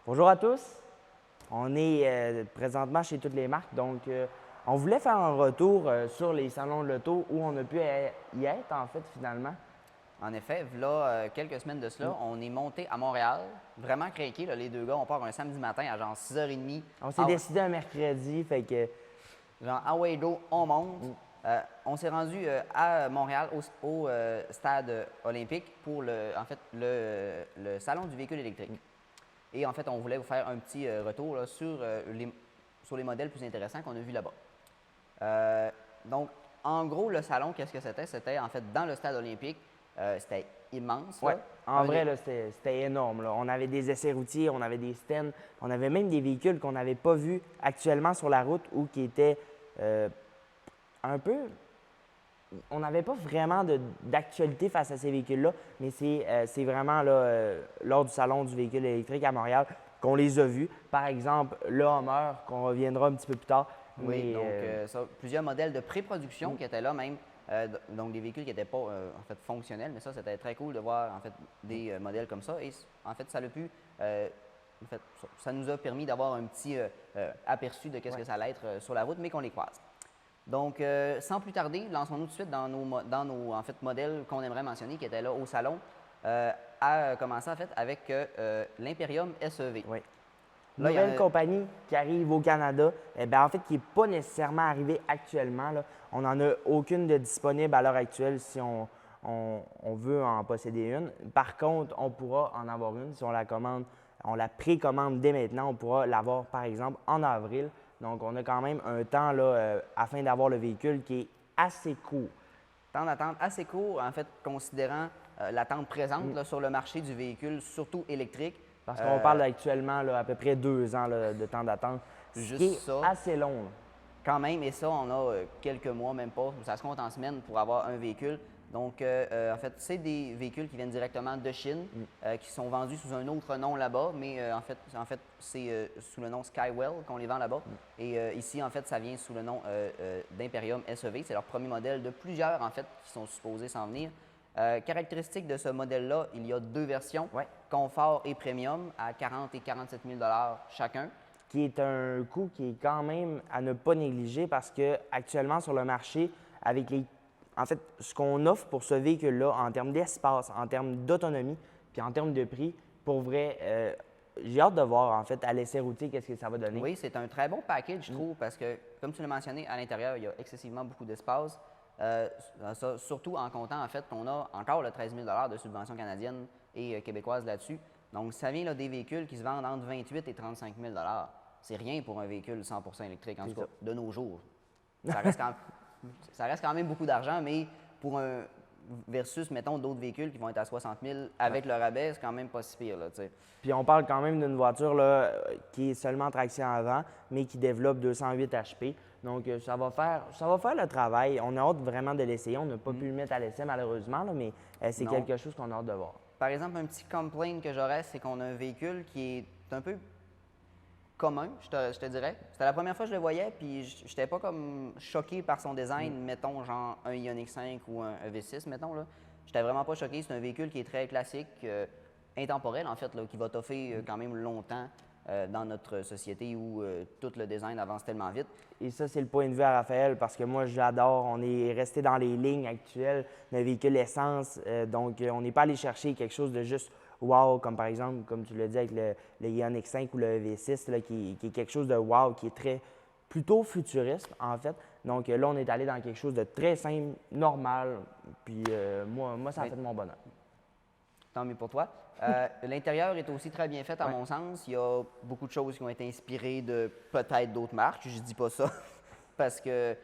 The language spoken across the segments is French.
Bonjour à tous. On est présentement chez toutes les marques, donc on voulait faire un retour sur les salons de l'auto où on a pu y être en fait finalement. En effet, là, quelques semaines de cela, on est monté à Montréal, vraiment craqué. Les deux gars, on part un samedi matin à genre 6h30. On s'est décidé un mercredi, fait que Genre, ah ouais, go, on monte. On s'est rendu à Montréal au stade olympique pour le salon du véhicule électrique. Et en fait, on voulait vous faire un petit retour là, sur les modèles plus intéressants qu'on a vus là-bas. Donc, en gros, le salon, qu'est-ce que c'était? C'était en fait dans le stade olympique. C'était immense. ouais, Là. en vrai là, c'était énorme. Là. On avait des essais routiers, on avait des stands, on avait même des véhicules qu'on n'avait pas vus actuellement sur la route ou qui étaient un peu. On n'avait pas vraiment d'actualité face à ces véhicules-là, mais c'est vraiment là, lors du salon du véhicule électrique à Montréal qu'on les a vus. Par exemple, le Hummer, qu'on reviendra un petit peu plus tard. Oui, donc plusieurs modèles de pré-production qui étaient là même. Donc des véhicules qui n'étaient pas en fait fonctionnels, mais ça c'était très cool de voir en fait des modèles comme ça. Et en fait, ça nous a permis d'avoir un petit aperçu de qu'est-ce que ça allait être sur la route, mais qu'on les croise. Donc, sans plus tarder, lançons-nous tout de suite dans nos en fait, modèles qu'on aimerait mentionner qui étaient là au salon, à commencer en fait avec l'Imperium SEV. Oui. Là, Nouvelle compagnie qui arrive au Canada, en fait, qui n'est pas nécessairement arrivée actuellement. Là. On n'en a aucune de disponible à l'heure actuelle si on veut en posséder une. Par contre, on pourra en avoir une si on la commande, on la précommande dès maintenant. On pourra l'avoir, par exemple, en avril. Donc, on a quand même un temps là, afin d'avoir le véhicule qui est assez court. Temps d'attente assez court, en fait, considérant l'attente présente là, sur le marché du véhicule, surtout électrique. Parce qu'on parle actuellement là, à peu près 2 ans là, de temps d'attente, ce qui est assez long. Là. Quand même, et ça, on a quelques mois, même pas, ça se compte en semaines pour avoir un véhicule. Donc, en fait, c'est des véhicules qui viennent directement de Chine, qui sont vendus sous un autre nom là-bas, mais en fait c'est sous le nom Skywell qu'on les vend là-bas. Et ici, en fait, ça vient sous le nom d'Imperium SEV. C'est leur premier modèle de plusieurs, en fait, qui sont supposés s'en venir. Caractéristique de ce modèle-là, il y a deux versions, confort et premium, à 40 000 et 47 000 chacun. Qui est un coût qui est quand même à ne pas négliger parce qu'actuellement sur le marché, avec en fait, ce qu'on offre pour ce véhicule-là en termes d'espace, en termes d'autonomie, puis en termes de prix, pour vrai, j'ai hâte de voir en fait à l'essai routier qu'est-ce que ça va donner. Oui, c'est un très bon package, je trouve, parce que, comme tu l'as mentionné, à l'intérieur, il y a excessivement beaucoup d'espace. Surtout en comptant, en fait, qu'on a encore le 13 000 de subventions canadiennes et québécoises là-dessus. Donc, ça vient là, des véhicules qui se vendent entre 28 et 35 000 C'est rien pour un véhicule 100% électrique, en tout cas, de nos jours. Ça reste quand même beaucoup d'argent, mais pour un versus, mettons, d'autres véhicules qui vont être à 60 000 avec le rabais, c'est quand même pas si pire. Là, puis on parle quand même d'une voiture là, qui est seulement traction avant, mais qui développe 208 HP. Donc, ça va faire le travail. On a hâte vraiment de l'essayer. On n'a pas pu le mettre à l'essai malheureusement, là, mais c'est quelque chose qu'on a hâte de voir. Par exemple, un petit complaint que j'aurais, c'est qu'on a un véhicule qui est un peu commun, je te dirais. C'était la première fois que je le voyais, puis je n'étais pas comme choqué par son design, mettons, genre un Ioniq 5 ou un V6, mettons. Là. J'étais vraiment pas choqué. C'est un véhicule qui est très classique, intemporel, en fait, là, qui va toffer quand même longtemps dans notre société où tout le design avance tellement vite. Et ça, c'est le point de vue à Raphaël, parce que moi, j'adore. On est resté dans les lignes actuelles d'un véhicule essence, donc on n'est pas allé chercher quelque chose de juste wow, comme par exemple, comme tu l'as dit avec le Ioniq 5 ou le V6, là, qui est quelque chose de wow, qui est plutôt futuriste, en fait. Donc là, on est allé dans quelque chose de très simple, normal, puis moi, ça a fait de mon bonheur. Tant mieux pour toi. L'intérieur est aussi très bien fait, à mon sens. Il y a beaucoup de choses qui ont été inspirées de peut-être d'autres marques. Je dis pas ça parce que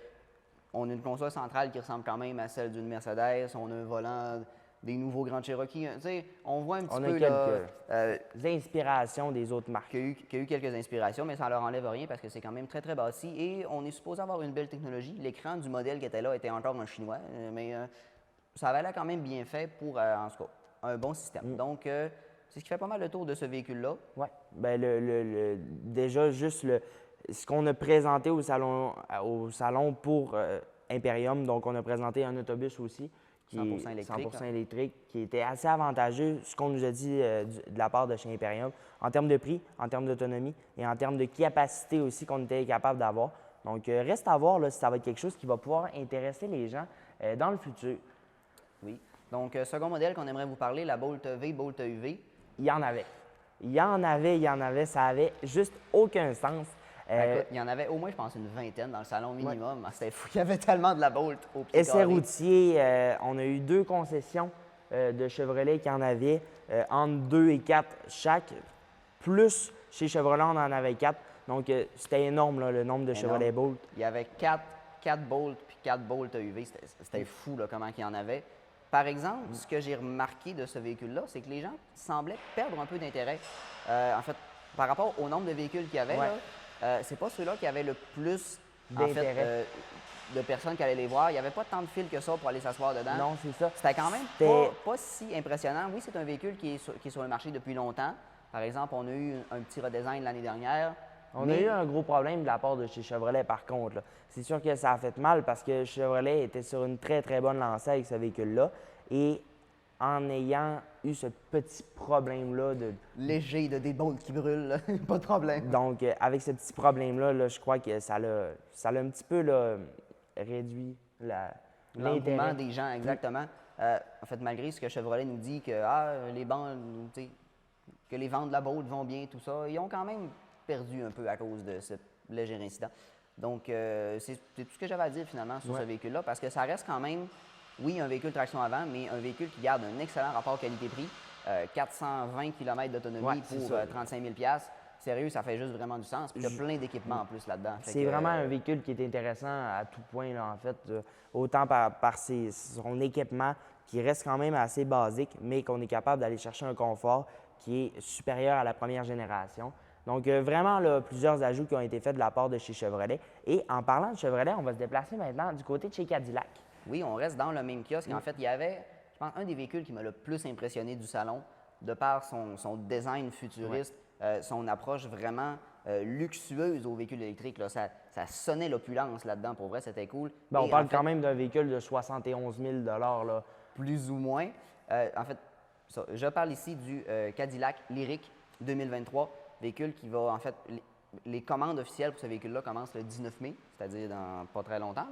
on a une console centrale qui ressemble quand même à celle d'une Mercedes. On a un volant des nouveaux Grand Cherokee. Tu sais, on voit un petit peu quelques inspirations des autres marques. Qu'il y a eu quelques inspirations, mais ça ne leur enlève rien parce que c'est quand même très, très bâti. Et on est supposé avoir une belle technologie. L'écran du modèle qui était là était encore un chinois, mais ça avait l'air quand même bien fait pour, en tout cas, un bon système. Donc, c'est ce qui fait pas mal le tour de ce véhicule-là. Oui. Bien, déjà, juste ce qu'on a présenté au salon pour Imperium, donc on a présenté un autobus aussi qui 100% est électrique, 100% électrique, qui était assez avantageux, ce qu'on nous a dit de la part de chez Imperium, en termes de prix, en termes d'autonomie et en termes de capacité aussi qu'on était capable d'avoir. Donc, reste à voir là, si ça va être quelque chose qui va pouvoir intéresser les gens dans le futur. Oui. Donc, second modèle qu'on aimerait vous parler, la Bolt V, Bolt UV. Il y en avait. Il y en avait, ça avait juste aucun sens. Écoute, il y en avait au moins, je pense, une vingtaine dans le salon minimum. C'était fou. Il y avait tellement de la Bolt au pied Essai carré. routier, on a eu 2 concessions de Chevrolet qui en avaient entre 2 et 4 chaque. Plus chez Chevrolet, on en avait 4. Donc, c'était énorme là, le nombre de Chevrolet Bolt. Il y avait 4 Bolt puis 4 Bolt UV. C'était fou là, comment il y en avait. Par exemple, ce que j'ai remarqué de ce véhicule-là, c'est que les gens semblaient perdre un peu d'intérêt. En fait, par rapport au nombre de véhicules qu'il y avait, c'est pas ceux-là qui avaient le plus d'intérêt. De personnes qui allaient les voir. Il n'y avait pas tant de fils que ça pour aller s'asseoir dedans. Non, c'est ça. C'était quand même pas si impressionnant. Oui, c'est un véhicule qui est sur le marché depuis longtemps. Par exemple, on a eu un petit redesign l'année dernière. On a eu un gros problème de la part de chez Chevrolet, par contre. C'est sûr que ça a fait mal parce que Chevrolet était sur une très, très bonne lancée avec ce véhicule-là. Et en ayant eu ce petit problème-là de... Léger, de des bolts qui brûlent, là. Pas de problème. Donc, avec ce petit problème-là, là, je crois que ça l'a un petit peu là, réduit l'engouement des gens, exactement. En fait, malgré ce que Chevrolet nous dit que que les ventes de la Bolt vont bien, tout ça, ils ont quand même perdu un peu à cause de ce léger incident. Donc, c'est tout ce que j'avais à dire finalement sur ce véhicule-là, parce que ça reste quand même, oui, un véhicule traction avant, mais un véhicule qui garde un excellent rapport qualité-prix. 420 km d'autonomie pour 35 000 $. Sérieux, ça fait juste vraiment du sens. Puis il y a plein d'équipements en plus là-dedans. C'est vraiment un véhicule qui est intéressant à tout point, là, en fait. Autant par son équipement, qui reste quand même assez basique, mais qu'on est capable d'aller chercher un confort qui est supérieur à la première génération. Donc, vraiment, là, plusieurs ajouts qui ont été faits de la part de chez Chevrolet. Et en parlant de Chevrolet, on va se déplacer maintenant du côté de chez Cadillac. Oui, on reste dans le même kiosque. En fait, il y avait, je pense, un des véhicules qui m'a le plus impressionné du salon, de par son design futuriste, son approche vraiment luxueuse aux véhicules électriques. Là. Ça sonnait l'opulence là-dedans. Pour vrai, c'était cool. Bien, on parle quand même d'un véhicule de 71 000 là. Plus ou moins. En fait, je parle ici du Cadillac Lyriq 2023, véhicule qui va, en fait, les commandes officielles pour ce véhicule-là commencent le 19 mai, c'est-à-dire dans pas très longtemps.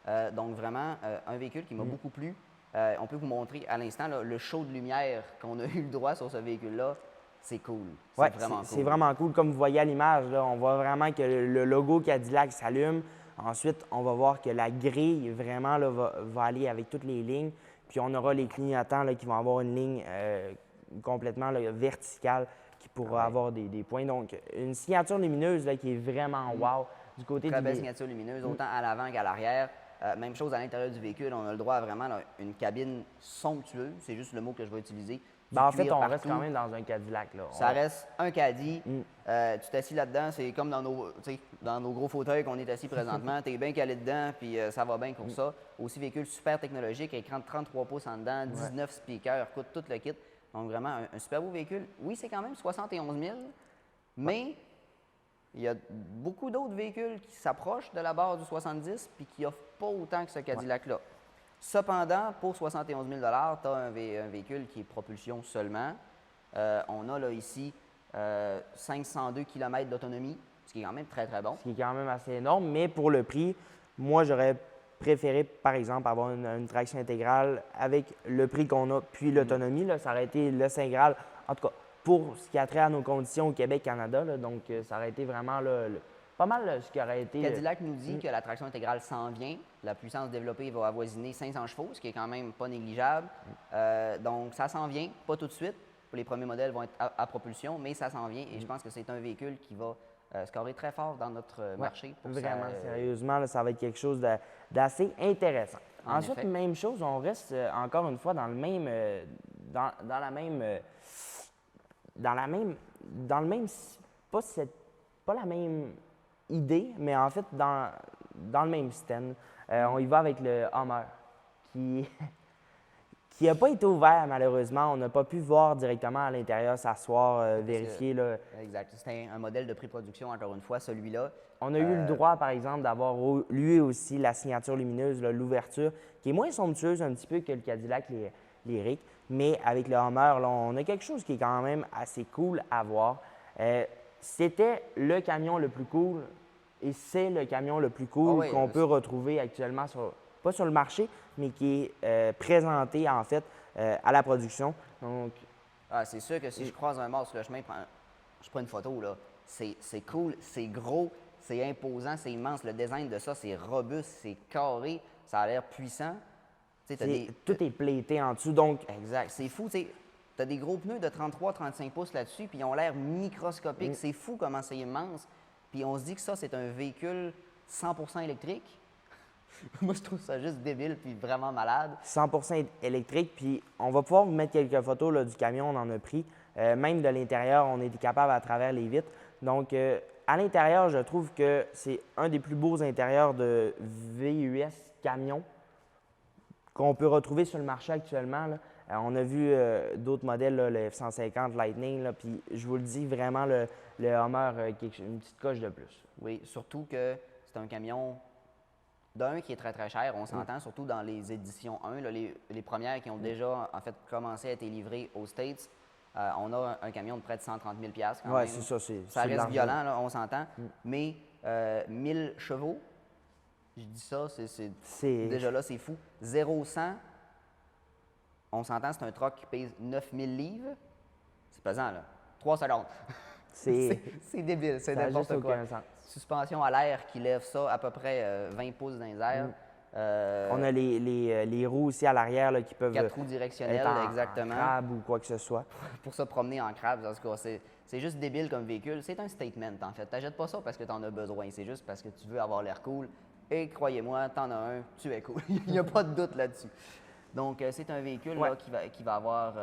Là. Donc, vraiment, un véhicule qui m'a beaucoup plu. On peut vous montrer à l'instant le show de lumière qu'on a eu le droit sur ce véhicule-là. C'est cool. Oui, c'est vraiment cool. Comme vous voyez à l'image, on voit vraiment que le logo Cadillac s'allume. Ensuite, on va voir que la grille vraiment là, va aller avec toutes les lignes. Puis on aura les clignotants là, qui vont avoir une ligne complètement là, verticale qui pourra avoir des points. Donc, une signature lumineuse là, qui est vraiment wow du côté Très belle signature lumineuse, autant à l'avant qu'à l'arrière. Même chose à l'intérieur du véhicule. On a le droit à vraiment là, une cabine somptueuse. C'est juste le mot que je vais utiliser. En fait, on reste quand même dans un Cadillac. Là. Ça reste un caddie. Tu t'assis là-dedans, c'est comme dans nos gros fauteuils qu'on est assis présentement. Tu es bien calé dedans, puis ça va bien pour ça. Aussi, véhicule super technologique, écran de 33 pouces en dedans, 19 speakers, coûte tout le kit. Donc, vraiment, un super beau véhicule. Oui, c'est quand même 71 000, mais il y a beaucoup d'autres véhicules qui s'approchent de la barre du 70 puis qui n'offrent pas autant que ce Cadillac-là. Cependant, pour 71 000 tu as un véhicule qui est propulsion seulement. On a là ici 502 km d'autonomie, ce qui est quand même très, très bon. Ce qui est quand même assez énorme, mais pour le prix, moi, j'aurais préféré, par exemple, avoir une traction intégrale avec le prix qu'on a, puis l'autonomie. Ça aurait été le Saint Graal, en tout cas, pour ce qui a trait à nos conditions au Québec-Canada. Donc, ça aurait été vraiment pas mal ce qui aurait été... Cadillac nous dit que la traction intégrale s'en vient. La puissance développée va avoisiner 500 chevaux, ce qui est quand même pas négligeable. Donc, ça s'en vient, pas tout de suite. Les premiers modèles vont être à propulsion, mais ça s'en vient. Et je pense que c'est un véhicule qui va scorer très fort dans notre marché. Vraiment, sérieusement, là, ça va être quelque chose d'assez intéressant. Ensuite, même chose, on reste encore une fois dans le même... pas la même idée, mais en fait, dans le même stand. On y va avec le Hummer, qui qui n'a pas été ouvert malheureusement. On n'a pas pu voir directement à l'intérieur, s'asseoir, vérifier. Là. Exact. C'était un modèle de pré-production, encore une fois, celui-là. On a eu le droit, par exemple, d'avoir lui aussi la signature lumineuse, là, l'ouverture, qui est moins somptueuse un petit peu que le Cadillac Lyriq. Mais avec le Hummer, là, on a quelque chose qui est quand même assez cool à voir. C'était le camion le plus cool et c'est le camion le plus cool qu'on peut retrouver actuellement, pas sur le marché, mais qui est présenté en fait à la production. Donc, c'est sûr que si je croise un mort sur le chemin, je prends une photo, là. C'est cool, c'est gros, c'est imposant, c'est immense. Le design de ça, c'est robuste, c'est carré, ça a l'air puissant. Tout est platé en dessous, donc… Exact. C'est fou, tu as des gros pneus de 33-35 pouces là-dessus, puis ils ont l'air microscopiques. C'est fou comment c'est immense. Puis on se dit que ça, c'est un véhicule 100% électrique. Moi, je trouve ça juste débile puis vraiment malade. 100% électrique, puis on va pouvoir vous mettre quelques photos là, du camion, on en a pris. Même de l'intérieur, on était capable à travers les vitres. Donc, à l'intérieur, je trouve que c'est un des plus beaux intérieurs de VUS camion qu'on peut retrouver sur le marché actuellement. Là. On a vu d'autres modèles, là, le F-150 Lightning, là, puis je vous le dis, vraiment, le Hummer, une petite coche de plus. Oui, surtout que c'est un camion d'un qui est très, très cher. On s'entend, surtout dans les éditions 1, là, les premières qui ont déjà, en fait, commencé à être livrées aux States. On a un camion de près de 130 000 quand même. Oui, c'est ça. Ça reste violent, là, on s'entend. Mais 1000 chevaux, je dis ça, déjà là, c'est fou. 0-100, on s'entend, c'est un truck qui pèse 9000 livres. C'est pesant, là. 3 secondes. C'est débile, c'est n'importe quoi. Suspension à l'air qui lève ça à peu près 20 pouces dans les airs. On a les roues aussi à l'arrière là, qui peuvent 4 roues directionnelles, exactement. En crabe ou quoi que ce soit. Pour se promener en crabe, en tout cas, c'est juste débile comme véhicule. C'est un statement, en fait. T'achètes pas ça parce que tu en as besoin, c'est juste parce que tu veux avoir l'air cool. Et croyez-moi, t'en as un, tu es cool. Il n'y a pas de doute là-dessus. Donc, c'est un véhicule là, qui va avoir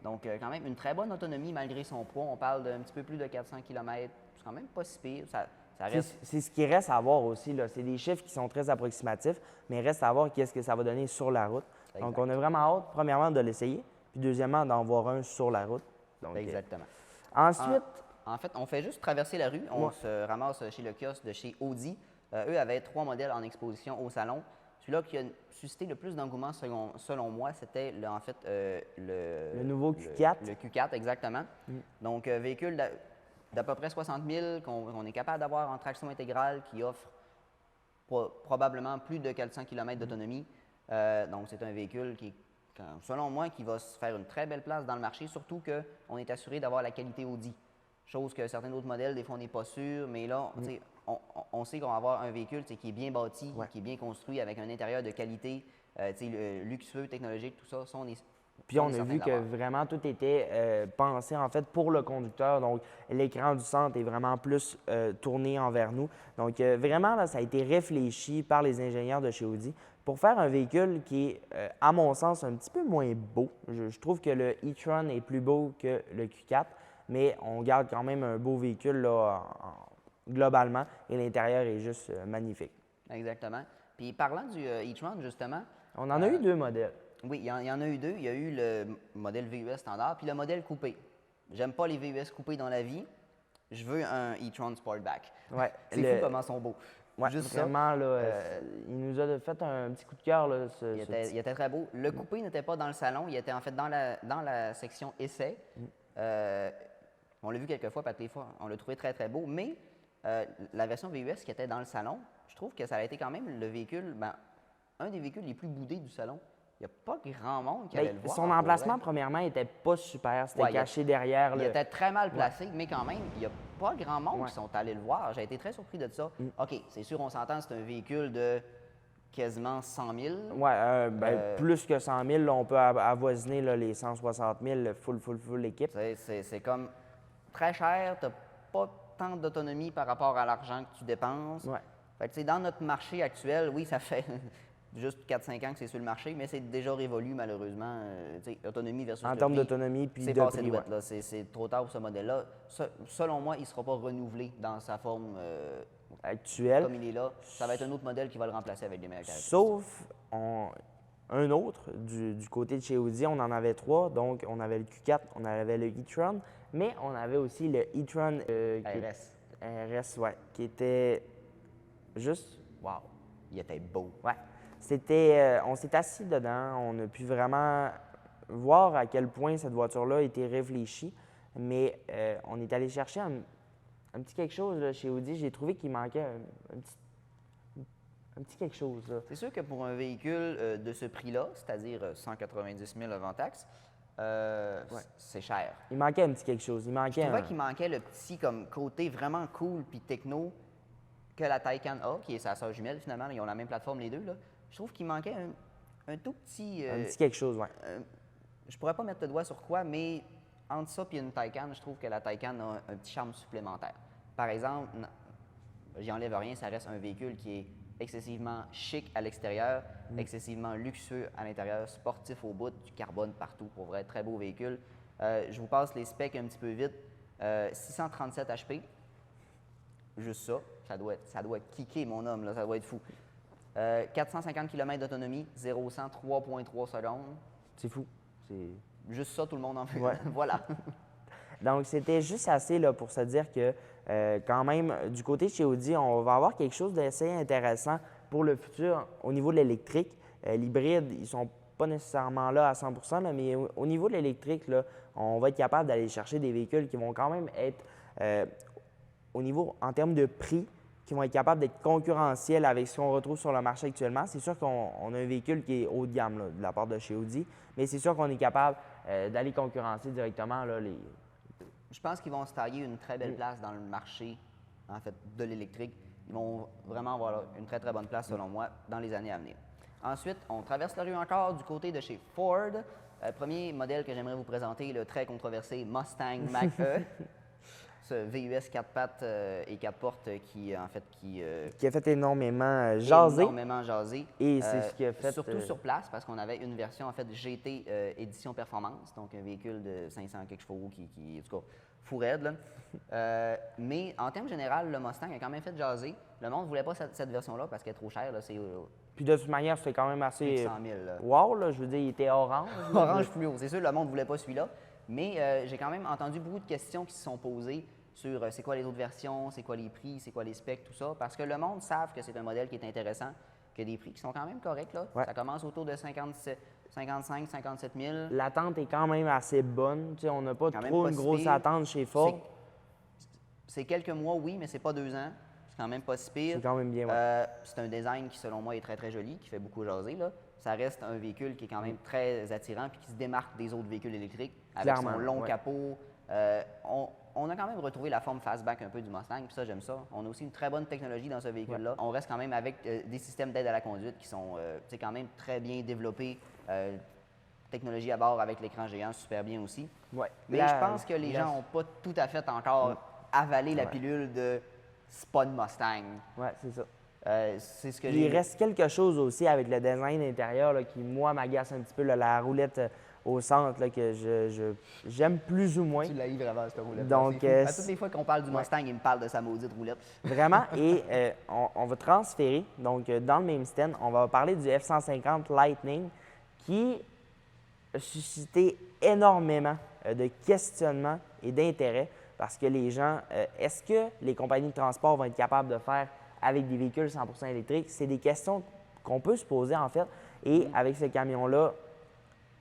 quand même une très bonne autonomie malgré son poids. On parle d'un petit peu plus de 400 km. C'est quand même pas si pire. Ça reste... C'est ce qui reste à voir aussi. C'est des chiffres qui sont très approximatifs, mais il reste à voir qu'est-ce que ça va donner sur la route. Exact. Donc, on a vraiment hâte, premièrement, de l'essayer, puis deuxièmement, d'en voir un sur la route. Donc, exactement. Ensuite… En fait, on fait juste traverser la rue. On se ramasse chez le kiosque de chez Audi. Eux avaient 3 modèles en exposition au salon. Celui-là qui a suscité le plus d'engouement, selon moi, c'était le nouveau Q4. Le Q4, exactement. Donc, véhicule d'à peu près 60 000 qu'on est capable d'avoir en traction intégrale, qui offre probablement plus de 400 km d'autonomie. Donc, c'est un véhicule qui, selon moi, qui va se faire une très belle place dans le marché, surtout qu'on est assuré d'avoir la qualité Audi. Chose que certains autres modèles, des fois, on n'est pas sûr, mais là, on sait qu'on va avoir un véhicule qui est bien bâti, qui est bien construit, avec un intérieur de qualité, luxueux, technologique, tout ça. Puis on a vu que vraiment tout était pensé en fait pour le conducteur. Donc l'écran du centre est vraiment plus tourné envers nous. Donc vraiment, là, ça a été réfléchi par les ingénieurs de chez Audi pour faire un véhicule qui est, à mon sens, un petit peu moins beau. Je trouve que le e-tron est plus beau que le Q4, mais on garde quand même un beau véhicule là, globalement, et l'intérieur est juste magnifique. Exactement. Puis parlant du e-tron, justement… On en a eu 2 modèles. Oui, il y en a eu 2. Il y a eu le modèle VUS standard puis le modèle coupé. J'aime pas les VUS coupés dans la vie. Je veux un e-tron Sportback. Ouais, c'est fou comment ils sont beaux. Ouais, juste vraiment, là, il nous a fait un petit coup de cœur. Là, il était très beau. Le coupé n'était pas dans le salon. Il était en fait dans la section essai. On l'a vu quelques fois, pas des fois. On l'a trouvé très, très beau. Mais la version VUS qui était dans le salon, je trouve que ça a été quand même le véhicule, un des véhicules les plus boudés du salon. Il n'y a pas grand monde qui allait le voir. Son emplacement, premièrement, n'était pas super. C'était caché derrière. Il était très mal placé, mais quand même, il n'y a pas grand monde qui sont allés le voir. J'ai été très surpris de ça. OK, c'est sûr, on s'entend, c'est un véhicule de quasiment 100 000. Oui, plus que 100 000. Là, on peut avoisiner là, les 160 000, full équipe. C'est comme très cher. Tu n'as pas tant d'autonomie par rapport à l'argent que tu dépenses. Ouais. Fait que, dans notre marché actuel, oui, ça fait juste 4-5 ans que c'est sur le marché, mais c'est déjà révolu malheureusement. Autonomie versus en termes d'autonomie puis de passé prix. Là. C'est trop tard pour ce modèle-là. Selon moi, il ne sera pas renouvelé dans sa forme actuelle. Comme il est là. Ça va être un autre modèle qui va le remplacer avec des meilleures caractéristiques. Sauf un autre du côté de chez Audi. On en avait 3. Donc, on avait le Q4, on avait le e-tron, mais on avait aussi le e-tron RS. RS, ouais, qui était juste, wow. Il était beau. Ouais. On s'est assis dedans, on a pu vraiment voir à quel point cette voiture-là était réfléchie, mais on est allé chercher un petit quelque chose là, chez Audi. J'ai trouvé qu'il manquait un petit quelque chose. Là. C'est sûr que pour un véhicule de ce prix-là, c'est-à-dire 190 000 avant taxe, c'est cher. Il manquait un petit quelque chose. Il manquait Je trouvais qu'il manquait le petit comme, côté vraiment cool puis techno que la Taycan a, qui est sa sœur jumelle finalement. Ils ont la même plateforme les deux. Là. Je trouve qu'il manquait un tout petit... un petit quelque chose, oui. Je pourrais pas mettre le doigt sur quoi, mais entre ça et une Taycan, je trouve que la Taycan a un petit charme supplémentaire. Par exemple, j'y enlève rien, ça reste un véhicule qui est excessivement chic à l'extérieur, excessivement luxueux à l'intérieur, sportif au bout, du carbone partout, pour vrai, très beau véhicule. Je vous passe les specs un petit peu vite. 637 HP, juste ça doit kicker mon homme, là, ça doit être fou. 450 km d'autonomie, 0-100, 3,3 secondes. C'est fou. Juste ça, tout le monde en fait. Ouais. Voilà. Donc, c'était juste assez là, pour se dire que, quand même, du côté de chez Audi, on va avoir quelque chose d'assez intéressant pour le futur au niveau de l'électrique. L'hybride, ils ne sont pas nécessairement là à 100 là, mais au niveau de l'électrique, là, on va être capable d'aller chercher des véhicules qui vont quand même être, au niveau, en termes de prix, qui vont être capables d'être concurrentiels avec ce qu'on retrouve sur le marché actuellement. C'est sûr qu'on a un véhicule qui est haut de gamme là, de la part de chez Audi, mais c'est sûr qu'on est capable d'aller concurrencer directement là, les... Je pense qu'ils vont se tailler une très belle place dans le marché, en fait, de l'électrique. Ils vont vraiment avoir là, une très, très bonne place, selon moi, dans les années à venir. Ensuite, on traverse la rue encore du côté de chez Ford. Premier modèle que j'aimerais vous présenter, le très controversé Mustang Mach-E. Ce VUS 4 pattes et 4 portes qui a fait énormément jaser. Énormément jasé. Et c'est ce qui a fait... Surtout sur place, parce qu'on avait une version, en fait, GT édition performance, donc un véhicule de 500 quelques chevaux qui en tout cas, fou raide, là. Mais en termes général, le Mustang a quand même fait jaser. Le monde ne voulait pas cette version-là parce qu'elle est trop chère. Puis de toute manière, c'était quand même assez... 100 000. Wow, là, je veux dire, il était orange. Orange fluo, c'est sûr, le monde ne voulait pas celui-là. Mais j'ai quand même entendu beaucoup de questions qui se sont posées sur c'est quoi les autres versions, c'est quoi les prix, c'est quoi les specs, tout ça. Parce que le monde savent que c'est un modèle qui est intéressant, que des prix qui sont quand même corrects. Là. Ouais. Ça commence autour de 55 57 000. L'attente est quand même assez bonne. Tu sais, on n'a pas Quand trop même une pas grosse si pire. attente chez Ford. C'est quelques mois, oui, mais c'est pas 2 ans. C'est quand même pas si pire. C'est quand même bien, ouais. C'est un design qui, selon moi, est très, très joli, qui fait beaucoup jaser. Là. Ça reste un véhicule qui est quand même très attirant puis qui se démarque des autres véhicules électriques avec Clairement, son long ouais. capot. On a quand même retrouvé la forme fastback un peu du Mustang, puis ça, j'aime ça. On a aussi une très bonne technologie dans ce véhicule-là. On reste quand même avec des systèmes d'aide à la conduite qui sont quand même très bien développés. Technologie à bord avec l'écran géant, super bien aussi. Ouais. Mais je pense que les gens n'ont pas tout à fait encore avalé la pilule de Spot Mustang. Oui, c'est ça. C'est ce que Il reste quelque chose aussi avec le design intérieur là, qui, moi, m'agace un petit peu. Là, la roulette au centre là, que j'aime plus ou moins. Tu l'as eu vraiment, cette roulette. Donc, à toutes les fois qu'on parle du Mustang, il me parle de sa maudite roulette. Vraiment. Et on va transférer. Donc, dans le même stand, on va parler du F-150 Lightning qui a suscité énormément de questionnements et d'intérêt parce que les gens, est-ce que les compagnies de transport vont être capables de faire avec des véhicules 100% électriques? C'est des questions qu'on peut se poser en fait. Et avec ce camion-là,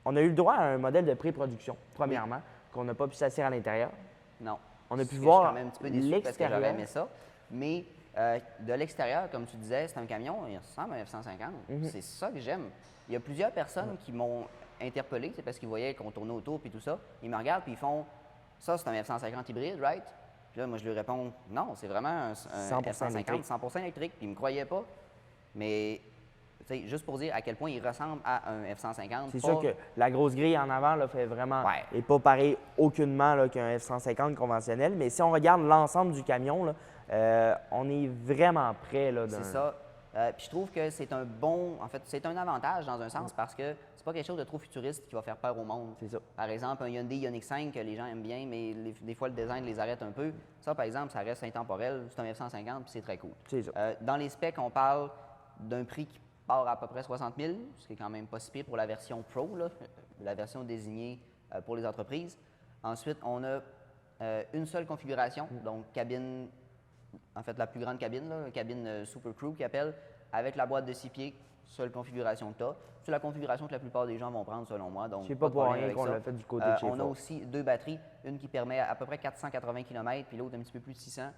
on a eu le droit à un modèle de pré-production, premièrement, qu'on n'a pas pu s'asseoir à l'intérieur. Non. On a pu Je suis voir quand même un petit peu déçu parce que j'aurais aimé ça. Mais de l'extérieur, comme tu disais, c'est un camion, il ressemble à un F-150. C'est ça que j'aime. Il y a plusieurs personnes qui m'ont interpellé, c'est parce qu'ils voyaient qu'on tournait autour puis tout ça. Ils me regardent puis ils font « Ça, c'est un F-150 hybride, right? » Puis là, moi, je lui réponds « Non, c'est vraiment un F-150 100% électrique. » Puis ils ne me croyaient pas. Mais juste pour dire à quel point il ressemble à un F-150. C'est sûr que la grosse grille en avant là, fait vraiment Ouais. pas pareil aucunement qu'un F-150 conventionnel. Mais si on regarde l'ensemble du camion, là, on est vraiment près. C'est ça. Puis je trouve que c'est un bon... En fait, c'est un avantage dans un sens parce que c'est pas quelque chose de trop futuriste qui va faire peur au monde. C'est ça. Par exemple, un Hyundai Ioniq 5 que les gens aiment bien, mais des fois, le design les arrête un peu. Ça, par exemple, ça reste intemporel. C'est un F-150 puis c'est très cool. C'est ça. Dans les specs, on parle d'un prix qui part à peu près 60 000, ce qui est quand même pas si pire pour la version Pro, là, la version désignée pour les entreprises. Ensuite, on a une seule configuration, donc cabine, en fait la plus grande cabine, là, cabine Super Crew qui appelle, avec la boîte de 6 pieds, seule configuration que tu as. C'est la configuration que la plupart des gens vont prendre selon moi. Donc, C'est pas de pour problème rien avec qu'on ça. l'a fait du côté de chez On a Ford. aussi 2 batteries, une qui permet à peu près 480 km, puis l'autre un petit peu plus de 600.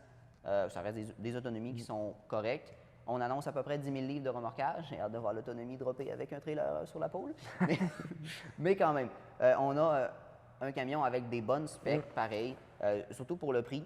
Ça reste des autonomies qui sont correctes. On annonce à peu près 10 000 livres de remorquage. J'ai hâte de voir l'autonomie dropper avec un trailer sur la pôle. Mais quand même, on a un camion avec des bonnes specs, pareil, surtout pour le prix.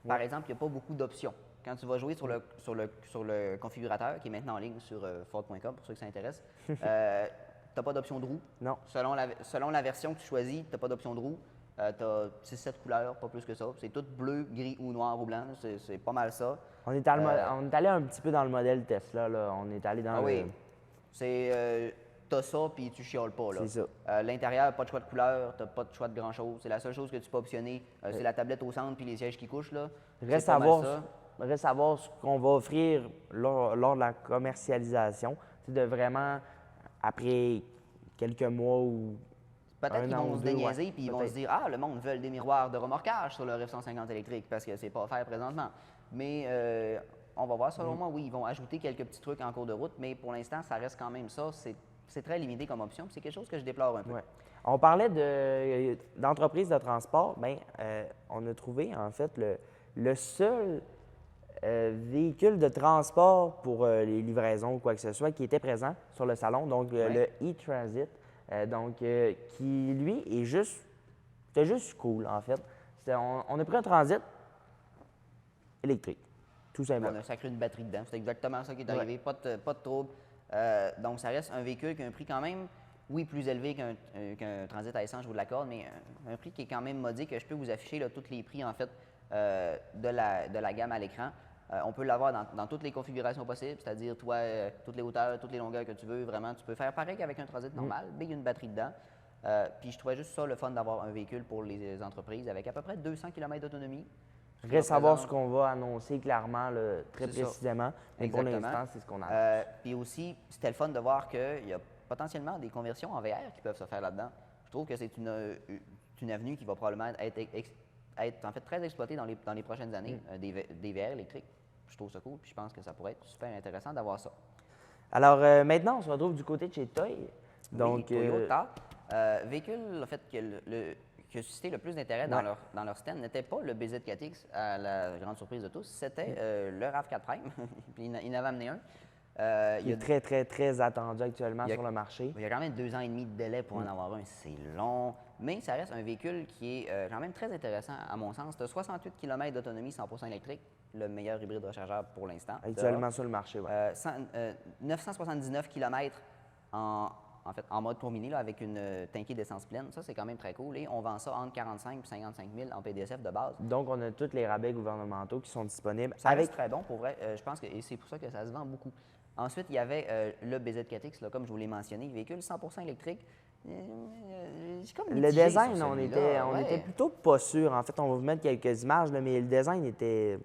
Par exemple, il n'y a pas beaucoup d'options. Quand tu vas jouer sur le configurateur, qui est maintenant en ligne sur Ford.com, pour ceux qui s'intéressent, tu n'as pas d'option de roue. Non. Selon la version que tu choisis, tu n'as pas d'option de roue. Tu as 6-7 couleurs, pas plus que ça. C'est tout bleu, gris ou noir ou blanc. C'est pas mal ça. On est allé un petit peu dans le modèle Tesla, là. On est allé dans le... Oui, c'est... t'as ça, puis tu chioles pas. C'est ça. L'intérieur, pas de choix de couleur, t'as pas de choix de grand-chose. C'est la seule chose que tu peux optionner. C'est la tablette au centre puis les sièges qui couchent. Là. Reste C'est à pas mal ça. reste à voir ce qu'on va offrir lors de la commercialisation. C'est de vraiment, après quelques mois ou Peut-être un qu'ils an vont ou se deux, déniaiser ouais, puis ils vont peut-être. se dire « Ah, le monde veut des miroirs de remorquage sur leur F-150 électrique parce que c'est pas offert présentement. » Mais on va voir. Selon moi, oui, ils vont ajouter quelques petits trucs en cours de route, mais pour l'instant, ça reste quand même ça. C'est très limité comme option. C'est quelque chose que je déplore un peu. Ouais. On parlait d'entreprise de transport. Bien, on a trouvé, en fait, le seul véhicule de transport pour les livraisons ou quoi que ce soit qui était présent sur le salon, donc le e-Transit, qui, lui, c'était juste cool, en fait. On a pris un transit électrique, tout simplement. On a sacré une batterie dedans. C'est exactement ça qui est arrivé. Pas de trouble. Donc, ça reste un véhicule qui a un prix quand même, oui, plus élevé qu'un transit à essence, je vous l'accorde, mais un prix qui est quand même modique. Je peux vous afficher là, tous les prix, en fait, de la gamme à l'écran. On peut l'avoir dans toutes les configurations possibles, c'est-à-dire, toi, toutes les hauteurs, toutes les longueurs que tu veux. Vraiment, tu peux faire pareil qu'avec un transit normal, mais il y a une batterie dedans. Puis, je trouvais juste ça le fun d'avoir un véhicule pour les entreprises avec à peu près 200 km d'autonomie. Reste à voir ce qu'on va annoncer clairement, là, très C'est ça. précisément. Mais pour Exactement. l'instant, c'est ce qu'on a. Puis aussi, c'était le fun de voir qu'il y a potentiellement des conversions en VR qui peuvent se faire là-dedans. Je trouve que c'est une avenue qui va probablement être en fait très exploitée dans les prochaines années, des VR électriques. Je trouve ça cool, puis je pense que ça pourrait être super intéressant d'avoir ça. Alors, maintenant, on se retrouve du côté de chez Toy. Donc, Oui, Toyota, véhicule, en fait, qui a suscité le plus d'intérêt dans leur stand n'était pas le BZ4X, à la grande surprise de tous, c'était le RAV4 Prime. Puis il en avait amené un. il est très, très, très attendu actuellement sur le marché. Il y a quand même 2 ans et demi de délai pour en avoir un, c'est long. Mais ça reste un véhicule qui est quand même très intéressant à mon sens. Tu as 68 km d'autonomie 100% électrique, le meilleur hybride rechargeable pour l'instant. Actuellement sur le marché, oui. 979 km en mode pour mini, là, avec une tanké d'essence pleine. Ça, c'est quand même très cool. Et on vend ça entre 45 et 55 000 en PDSF de base. Donc, on a tous les rabais gouvernementaux qui sont disponibles. Ça reste très bon, pour vrai. Je pense que et c'est pour ça que ça se vend beaucoup. Ensuite, il y avait le BZ4X, là, comme je vous l'ai mentionné, véhicule 100% électrique. Comme Le design, on était plutôt pas sûr. En fait, on va vous mettre quelques images, là, mais le design était...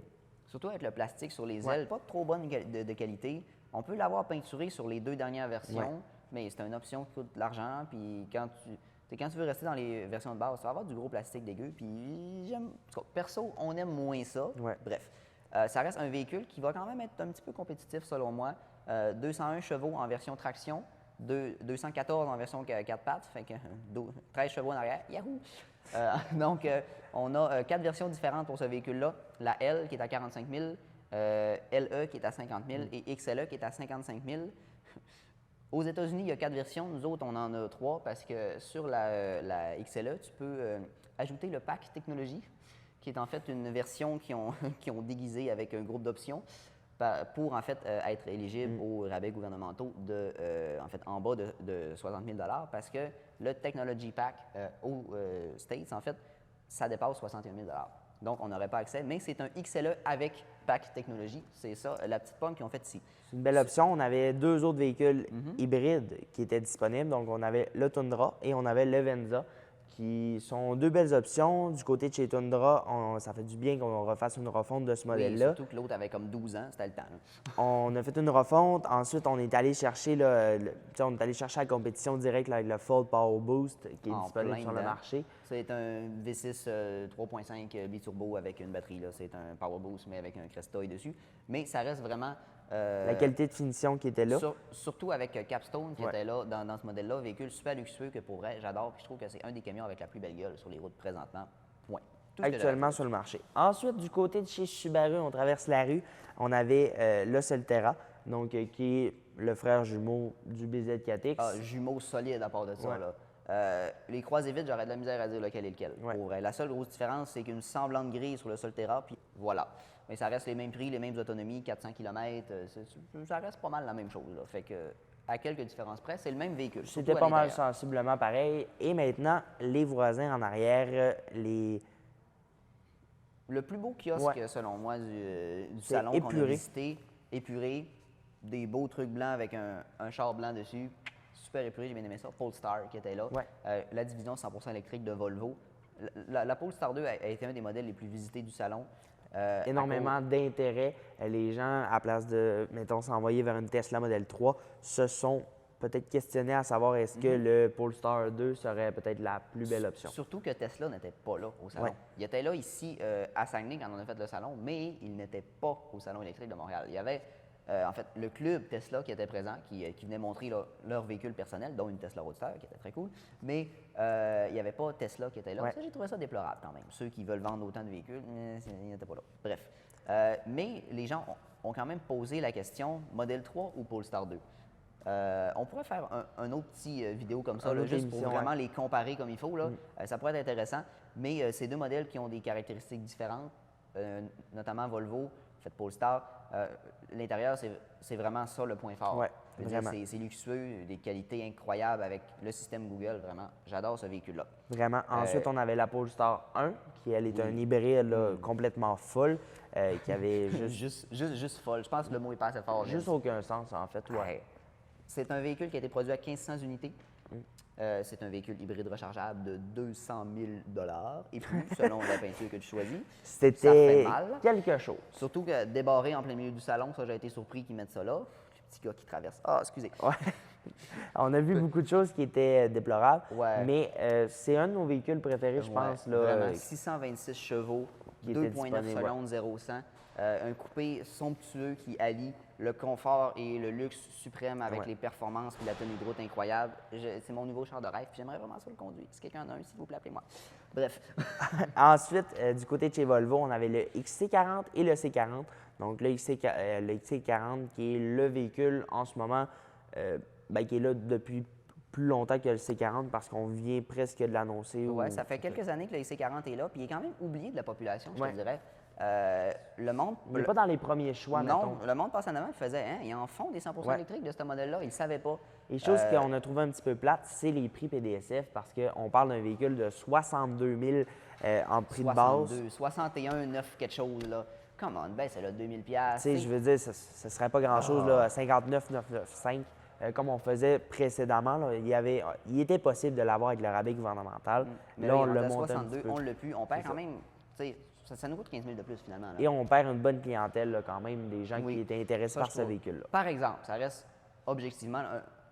Surtout avec le plastique sur les ailes, pas trop bonne de qualité. On peut l'avoir peinturé sur les 2 dernières versions, mais c'est une option qui coûte de l'argent. Puis quand tu veux rester dans les versions de base, tu vas avoir du gros plastique dégueu. Puis perso, on aime moins ça. Ouais. Bref, ça reste un véhicule qui va quand même être un petit peu compétitif selon moi. 201 chevaux en version traction, 214 en version 4 pattes, fait que 13 chevaux en arrière. Yahoo! Donc, on a 4 versions différentes pour ce véhicule-là. La L qui est à 45 000, LE qui est à 50 000 et XLE qui est à 55 000. Aux États-Unis, il y a 4 versions. Nous autres, on en a 3 parce que sur la XLE, tu peux ajouter le pack technologie, qui est en fait une version qui ont déguisé avec un groupe d'options pour en fait être éligible aux rabais gouvernementaux en bas de 60 000 parce que le Technology Pack aux States, en fait, ça dépasse 61 000 Donc, on n'aurait pas accès, mais c'est un XLE avec pack technologie. C'est ça, la petite pomme qu'ils ont faite ici. C'est une belle option. On avait 2 autres véhicules hybrides qui étaient disponibles. Donc, on avait le Tundra et on avait le Venza qui sont deux belles options. Du côté de chez Tundra, ça fait du bien qu'on refasse une refonte de ce Oui, modèle-là. surtout que l'autre avait comme 12 ans, c'était le temps. Là. On a fait une refonte. Ensuite, on est allé chercher, là, on est allé chercher la compétition directe là, avec le Fold Power Boost qui est En disponible plein sur le dedans. marché. C'est un V6 3.5 biturbo avec une batterie. C'est un Power Boost, mais avec un Crestoy dessus. Mais ça reste vraiment. La qualité de finition qui était là. Surtout avec Capstone qui Ouais. était là dans ce modèle-là. Véhicule super luxueux que pour vrai, j'adore. Puis je trouve que c'est un des camions avec la plus belle gueule sur les routes présentement. Point. Tout ce que j'avais Actuellement à sur le marché. Ensuite, du côté de chez Subaru, on traverse la rue, on avait le Solterra, donc qui est le frère jumeau du BZ4X. Ah, jumeaux solides à part de ça. Ouais. Là. Les croisés vite, j'aurais de la misère à dire lequel est lequel. Ouais. Pour vrai. La seule grosse différence, c'est qu'une semblante grille sur le Solterra, puis voilà. Mais ça reste les mêmes prix, les mêmes autonomies, 400 km, ça reste pas mal la même chose. Là. Fait que, à quelques différences près, c'est le même véhicule. C'était surtout à pas mal l'intérieur. sensiblement pareil. Et maintenant, les voisins en arrière, Le plus beau kiosque, selon moi, du C'est salon qu'on a épuré. visité, épuré, des beaux trucs blancs avec un char blanc dessus, super épuré, j'ai bien aimé ça. Polestar qui était là, Ouais. la division 100% électrique de Volvo. La Polestar 2 a été un des modèles les plus visités du salon. à énormément d'intérêt. Les gens, à place de, mettons, s'envoyer vers une Tesla Model 3, se sont peut-être questionnés à savoir est-ce que le Polestar 2 serait peut-être la plus belle option. Surtout que Tesla n'était pas là au salon. Ouais. Il était là ici à Saguenay quand on a fait le salon, mais il n'était pas au Salon électrique de Montréal. Il y avait en fait le club Tesla qui était présent, qui venait montrer leur véhicule personnel, dont une Tesla Roadster qui était très cool, mais il n'y avait pas Tesla qui était là. Ouais. Ça, j'ai trouvé ça déplorable quand même. Ceux qui veulent vendre autant de véhicules, ils n'étaient pas là. Bref. Mais les gens ont quand même posé la question, Model 3 ou Polestar 2? On pourrait faire un autre petit vidéo comme ça, Une là, autre juste pour émission, vraiment les comparer comme il faut. Là. Ça pourrait être intéressant, mais c'est deux modèles qui ont des caractéristiques différentes, notamment Volvo, fait Polestar. L'intérieur, c'est vraiment ça le point fort. Ouais, Je veux dire, vraiment. c'est luxueux, des qualités incroyables avec le système Google, vraiment. J'adore ce véhicule-là. Vraiment. Ensuite, on avait la Polestar 1, qui elle est un hybride là, complètement full, qui avait Juste folle. Je pense que le mot est pas assez fort. juste aucun sens, en fait. Ouais. Ouais. C'est un véhicule qui a été produit à 1500 unités. C'est un véhicule hybride rechargeable de 200 000 et plus, selon la peinture que tu choisis. Ça C'était fait mal. quelque chose. Surtout que débarré en plein milieu du salon, ça, j'ai été surpris qu'ils mettent ça là. Le petit gars qui traverse. Ah, excusez. Ouais. On a vu beaucoup de choses qui étaient déplorables, Ouais. mais c'est un de nos véhicules préférés, je pense. Ouais, Là, vraiment, 626 chevaux, qui était 2,9 disponible, secondes, 0-100. Un coupé somptueux qui allie le confort et le luxe suprême avec Ouais. les performances et la tenue de route incroyable. C'est mon nouveau char de rêve, puis j'aimerais vraiment ça le conduire. Si quelqu'un en a un, s'il vous plaît, appelez-moi. Bref. Ensuite, du côté de chez Volvo, on avait le XC40 et le C40. Donc, le XC40 qui est le véhicule en ce moment qui est là depuis plus longtemps que le C40 parce qu'on vient presque de l'annoncer. Ouais, ça fait quelques années que le XC40 est là, puis il est quand même oublié de la population, je Ouais. te dirais. Le monde. Il n'est pas dans les premiers choix, non, mettons. le monde passe en avant, il faisait, hein, ils en font des 100% Ouais. électriques de ce modèle-là, ils ne le savaient pas. Les choses qu'on a trouvé un petit peu plates, c'est les prix PDSF parce qu'on parle d'un véhicule de 62 000 en prix de base. 62, 61, 9 quelque chose, là. Come on, ben c'est là 2000 Tu sais, $. je veux dire, ce ne serait pas grand-chose là, à 59 995 comme on faisait précédemment. Là, il était possible de l'avoir avec le rabais gouvernemental. Mais Là, là, on il est l'a rendu à monté un 62, petit peu. on l'a pu. On perd C'est quand ça. même, tu sais, ça nous coûte 15 000 de plus finalement. Là. Et on perd une bonne clientèle là, quand même, des gens Oui. qui étaient intéressés Ça, par je ce trouve. véhicule-là. Par exemple, ça reste objectivement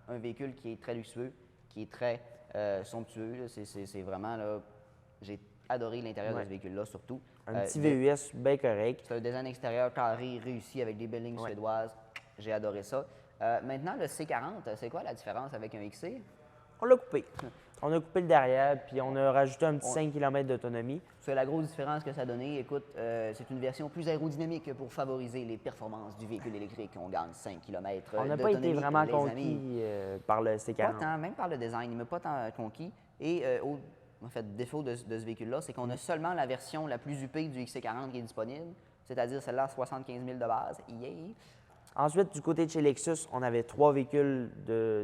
un véhicule qui est très luxueux, qui est très somptueux. Là. C'est vraiment, là, j'ai adoré l'intérieur de Ouais. ce véhicule-là surtout. Un petit de- VUS bien correct. C'est un design extérieur carré, réussi avec des belles lignes Ouais. suédoises. J'ai adoré ça. Maintenant, le C40, c'est quoi la différence avec un XC? On l'a coupé. On a coupé le derrière, puis on a rajouté un petit 5 km d'autonomie. C'est la grosse différence que ça a donné. Écoute, c'est une version plus aérodynamique pour favoriser les performances du véhicule électrique. On gagne 5 km On n'a pas été vraiment conquis par le Pas C40. tant, même par le design, il ne m'a pas tant conquis. Et en fait, défaut de ce véhicule-là, c'est qu'on a seulement la version la plus huppée du XC40 qui est disponible, c'est-à-dire celle-là à 75 000 de base. Yeah. Ensuite, du côté de chez Lexus, on avait 3 véhicules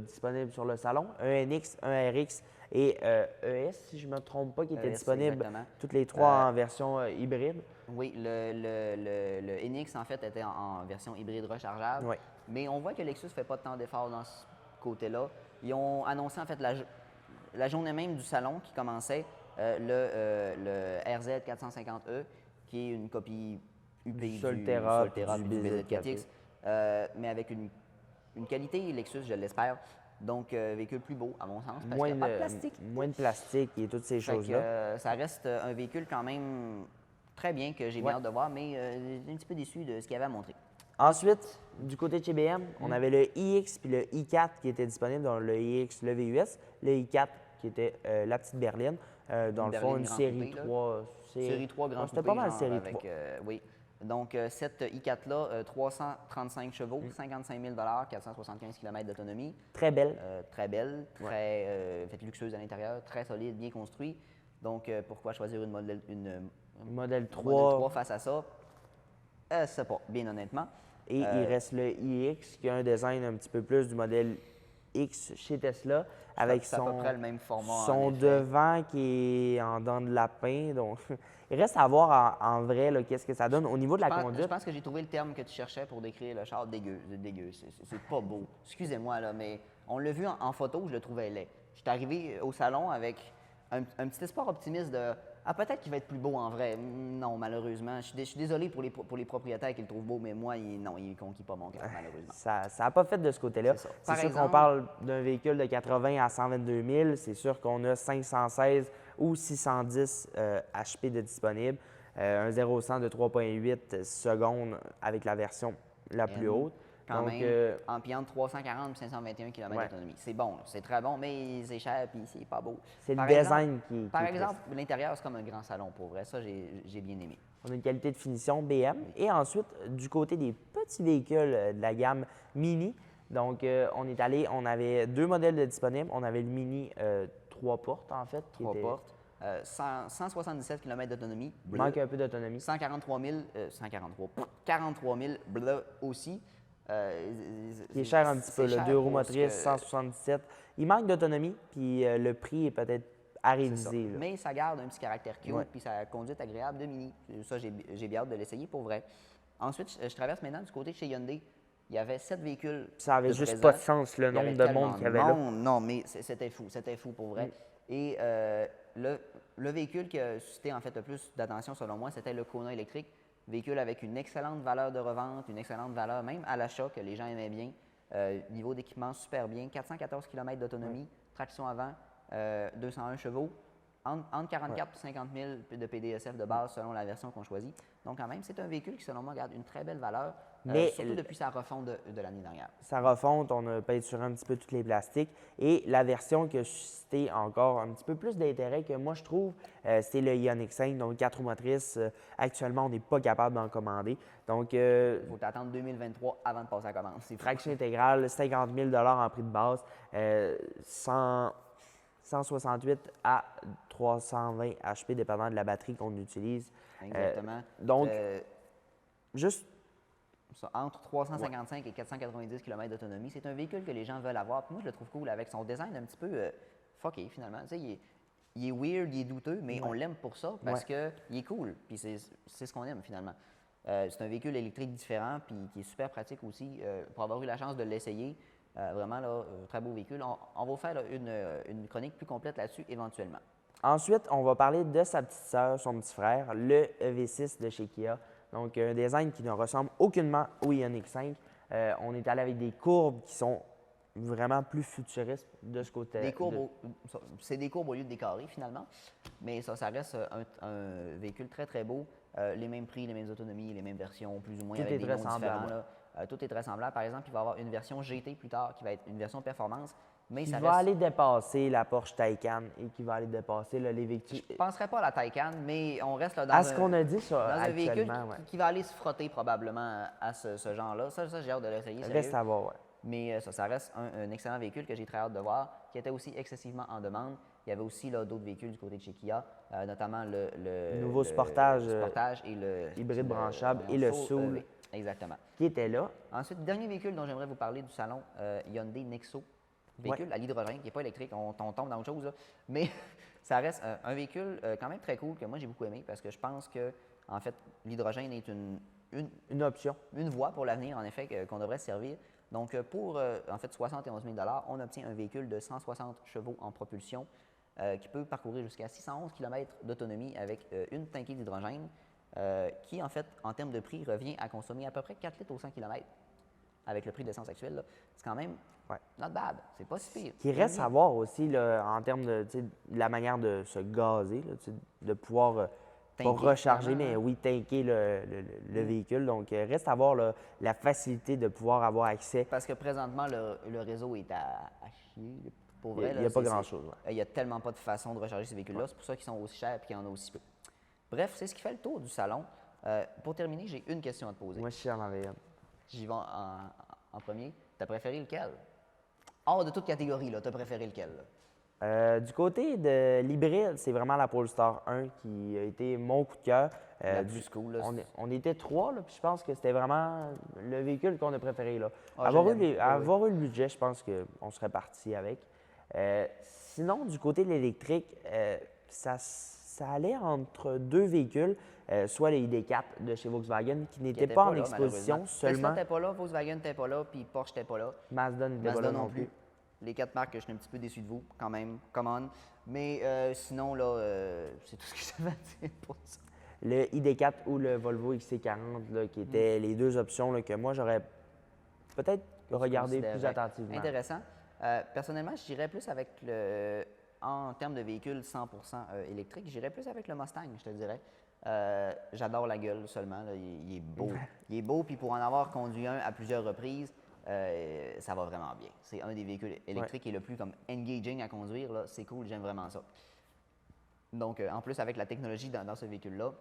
disponibles sur le salon, un NX, un RX et ES, si je ne me trompe pas, qui étaient ES, disponibles exactement. toutes les trois en version hybride. Oui, le NX, en fait, était en version hybride rechargeable. Oui. Mais on voit que Lexus ne fait pas tant d'efforts dans ce côté-là. Ils ont annoncé, en fait, la journée même du salon qui commençait, le RZ 450E, qui est une copie UP du Solterra, Solterra du puis du BZ4X. BZ4X, mais avec une qualité Lexus, je l'espère. Donc, véhicule plus beau, à mon sens, parce qu'il n'y a pas de plastique. Moins de plastique et toutes ces Fait que, choses-là. ça reste un véhicule quand même très bien que j'ai bien hâte de voir, mais un petit peu déçu de ce qu'il y avait à montrer. Ensuite, du côté de chez BM, on avait le iX puis le i4 qui étaient disponibles, dans le iX, le VUS, le i4 qui était la petite berline. Dans le fond, berline une grand série coupé, là. 3. Série 3 grand C'était coupé, pas mal genre, série avec, 3. oui. Donc, cette i4-là, 335 chevaux, 55 000 475 km d'autonomie. Très belle. Très belle, très fait luxueuse à l'intérieur, très solide, bien construit. Donc, pourquoi choisir une Modèle Modèle 3. 3 face à ça? C'est pas, bien honnêtement. Et il reste le iX qui a un design un petit peu plus du modèle X chez Tesla, avec C'est à peu près le même format, en son effet. devant qui est en dents de lapin. Donc, il reste à voir en vrai là, qu'est-ce que ça donne au niveau de la Je conduite. pense que j'ai trouvé le terme que tu cherchais pour décrire le char dégueu. C'est dégueu, c'est pas beau. Excusez-moi, là, mais on l'a vu en photo, je le trouvais laid. Je suis arrivé au salon avec un petit espoir optimiste de ah, peut-être qu'il va être plus beau en vrai. Non, malheureusement. Je suis désolé pour les propriétaires qui le trouvent beau, mais moi, non, il ne conquit pas mon cœur, malheureusement. Ça n'a pas fait de ce côté-là. C'est ça. C'est Par sûr qu'on exemple- parle d'un véhicule de 80 à 122 000. C'est sûr qu'on a 516 ou 610 HP de disponible. Un 0-100 de 3,8 secondes avec la version la plus haute. Quand Donc, même, puis entre 340 et 521 km Ouais. d'autonomie. C'est bon, c'est très bon, mais c'est cher puis c'est pas beau. C'est le Par design qui Par est exemple, l'intérieur, c'est comme un grand salon pour vrai. Ça, j'ai bien aimé. on a une qualité de finition BM. Et ensuite, du côté des petits véhicules de la gamme Mini, donc on est allé, on avait deux modèles de disponibles. On avait le Mini 3 portes, en fait, qui 3 était, portes, 177 km d'autonomie. bleu. manque un peu d'autonomie. 143 000, 43 000 bleu aussi. Qui est cher un petit peu, c'est le cher 2 roues pour ce motrices, que- 177. Il manque d'autonomie, puis le prix est peut-être à c'est ça. réviser. Là. Mais ça garde un petit caractère cute, Ouais. puis sa conduite agréable de Mini. Ça, j'ai bien hâte de l'essayer pour vrai. Ensuite, je traverse maintenant du côté de chez Hyundai. Il y avait 7 véhicules. Ça avait de juste présent. pas de sens, le Il y avait nombre de tellement monde qu'il y avait là. Non, mais c'était fou pour vrai. Et le véhicule qui a suscité en fait le plus d'attention selon moi, c'était le Kona électrique. Véhicule avec une excellente valeur de revente, une excellente valeur même à l'achat que les gens aimaient bien. Niveau d'équipement super bien, 414 km d'autonomie, traction avant, 201 chevaux, entre 44 et 50 000 de PDSF de base selon la version qu'on choisit. Donc quand même, c'est un véhicule qui selon moi garde une très belle valeur, Mais surtout depuis sa refonte de l'année dernière. Sa refonte, on a peinturé un petit peu tous les plastiques. Et la version qui a suscité encore un petit peu plus d'intérêt que moi, je trouve, c'est le Ioniq 5, donc 4 roues motrices. Actuellement, on n'est pas capable d'en commander. Donc, Il faut attendre 2023 avant de passer à la commande. C'est fou. traction intégrale, 50 000 en prix de base, 168 à 320 HP, dépendant de la batterie qu'on utilise. Exactement. Donc, juste Ça, entre 355 et 490 km d'autonomie, c'est un véhicule que les gens veulent avoir. Puis moi, je le trouve cool avec son design un petit peu fucké finalement. Tu sais, il est weird, il est douteux, mais on l'aime pour ça parce qu'il est cool. Puis c'est ce qu'on aime finalement. C'est un véhicule électrique différent puis qui est super pratique aussi. Pour avoir eu la chance de l'essayer, vraiment là, très beau véhicule. On va vous faire là, une chronique plus complète là-dessus éventuellement. Ensuite, on va parler de sa petite sœur, son petit frère, le EV6 de chez Kia. Donc, un design qui ne ressemble aucunement au Ioniq 5. On est allé avec des courbes qui sont vraiment plus futuristes de ce côté. Des courbes, c'est des courbes au lieu de des carrés finalement, mais ça reste un véhicule très très beau. Les mêmes prix, les mêmes autonomies, les mêmes versions, plus ou moins Tout avec est des très noms semblable, différents. Là. Tout est très semblable. Par exemple, il va y avoir une version GT plus tard qui va être une version performance, mais Qui ça va reste. aller dépasser la Porsche Taycan et qui va aller dépasser là, les véhicules. Je ne penserais pas à la Taycan, mais on reste là dans À ce qu'on a dit sur dans un véhicule actuellement, ouais. qui va aller se frotter probablement à ce genre-là. Ça j'ai hâte de l'essayer. Reste sérieux. à voir, ouais. Mais ça reste un excellent véhicule que j'ai très hâte de voir, qui était aussi excessivement en demande. Il y avait aussi là, d'autres véhicules du côté de chez Kia, notamment le Nouveau Sportage, et le hybride branchable et le Soul. EV. Exactement. Qui était là. Ensuite, dernier véhicule dont j'aimerais vous parler du salon, Hyundai Nexo. Véhicule à l'hydrogène, qui n'est pas électrique, on tombe dans autre chose, là. Mais ça reste un véhicule quand même très cool que moi j'ai beaucoup aimé parce que je pense que en fait l'hydrogène est Une option. une voie pour l'avenir en effet qu'on devrait se servir. Donc, pour en fait 71 000 on obtient un véhicule de 160 chevaux en propulsion qui peut parcourir jusqu'à 611 km d'autonomie avec une tanké d'hydrogène qui, en fait, en termes de prix, revient à consommer à peu près 4 litres au 100 km. Avec le prix de l'essence actuel, là, c'est quand même not bad. C'est pas si pire. Ce qui reste à voir aussi là, en termes de, tu sais, de la manière de se gazer, là, tu sais, de pouvoir pas Tanker, recharger, mais finalement, oui, tanker le véhicule. Donc, reste à voir là, la facilité de pouvoir avoir accès. Parce que présentement, le réseau est à chier. Pour vrai, Il n'y a là, pas grand-chose. il n'y a tellement pas de façon de recharger ces véhicules-là. C'est pour ça qu'ils sont aussi chers et qu'il y en a aussi peu. Bref, c'est ce qui fait le tour du salon. Pour terminer, j'ai une question à te poser. Moi, je suis en avais une. J'y vais en premier. T'as préféré lequel? Hors de toute catégorie, là, t'as préféré lequel? Là? Du côté de l'hybride, c'est vraiment la Polestar 1 qui a été mon coup de cœur. La plus cool, là. On était trois, là, puis je pense que c'était vraiment le véhicule qu'on a préféré. Là. Ah, avoir je eu, l'aime. Oui, oui. avoir eu le budget, je pense qu'on serait parti avec. Sinon, du côté de l'électrique, ça allait entre deux véhicules, soit les ID4 de chez Volkswagen, qui n'étaient pas en là, exposition, malheureusement. seulement Tesla n'était pas là, Volkswagen n'était pas là, puis Porsche n'était pas là. Mazda n'était pas Mazda là non plus. Les 4 marques, je suis un petit peu déçu de vous, quand même. Come on. Mais sinon, là, c'est tout ce que j'avais à dire pour ça. Le ID4 ou le Volvo XC40, là, qui étaient les deux options là, que moi, j'aurais peut-être regardé plus Considérait attentivement. Intéressant. Personnellement, je dirais plus avec le. En termes de véhicules 100% électriques, j'irais plus avec le Mustang, je te dirais. J'adore la gueule seulement. Là. Il est beau. Il est beau, puis pour en avoir conduit un à plusieurs reprises, ça va vraiment bien. C'est un des véhicules électriques qui est le plus comme engaging à conduire. Là. C'est cool, j'aime vraiment ça. Donc, en plus, avec la technologie dans ce véhicule-là,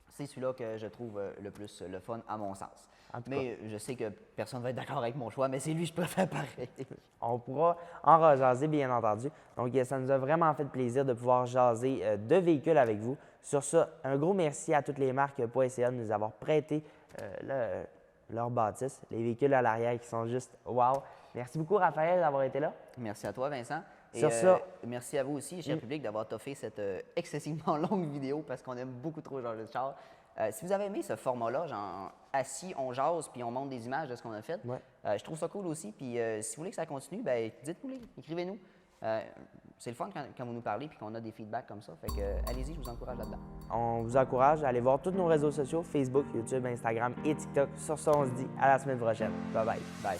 c'est celui-là que je trouve le plus le fun à mon sens. Mais je sais que personne ne va être d'accord avec mon choix, mais c'est lui que je préfère pareil. On pourra en rejaser, bien entendu. Donc, ça nous a vraiment fait plaisir de pouvoir jaser de véhicules avec vous. Sur ça, un gros merci à toutes les marques .ca de nous avoir prêté leur bâtisse, les véhicules à l'arrière qui sont juste wow. Merci beaucoup, Raphaël, d'avoir été là. Merci à toi, Vincent. Et Sur ça, merci à vous aussi, cher public, d'avoir toffé cette excessivement longue vidéo parce qu'on aime beaucoup trop jaser de char. Si vous avez aimé ce format-là, genre assis, on jase puis on montre des images de ce qu'on a fait, je trouve ça cool aussi. Puis si vous voulez que ça continue, ben dites-nous-les, écrivez-nous. C'est le fun quand vous nous parlez puis qu'on a des feedbacks comme ça. Fait que allez-y, je vous encourage là-dedans. on vous encourage à aller voir tous nos réseaux sociaux, Facebook, YouTube, Instagram et TikTok. Sur ça, on se dit à la semaine prochaine. Bye bye. Bye.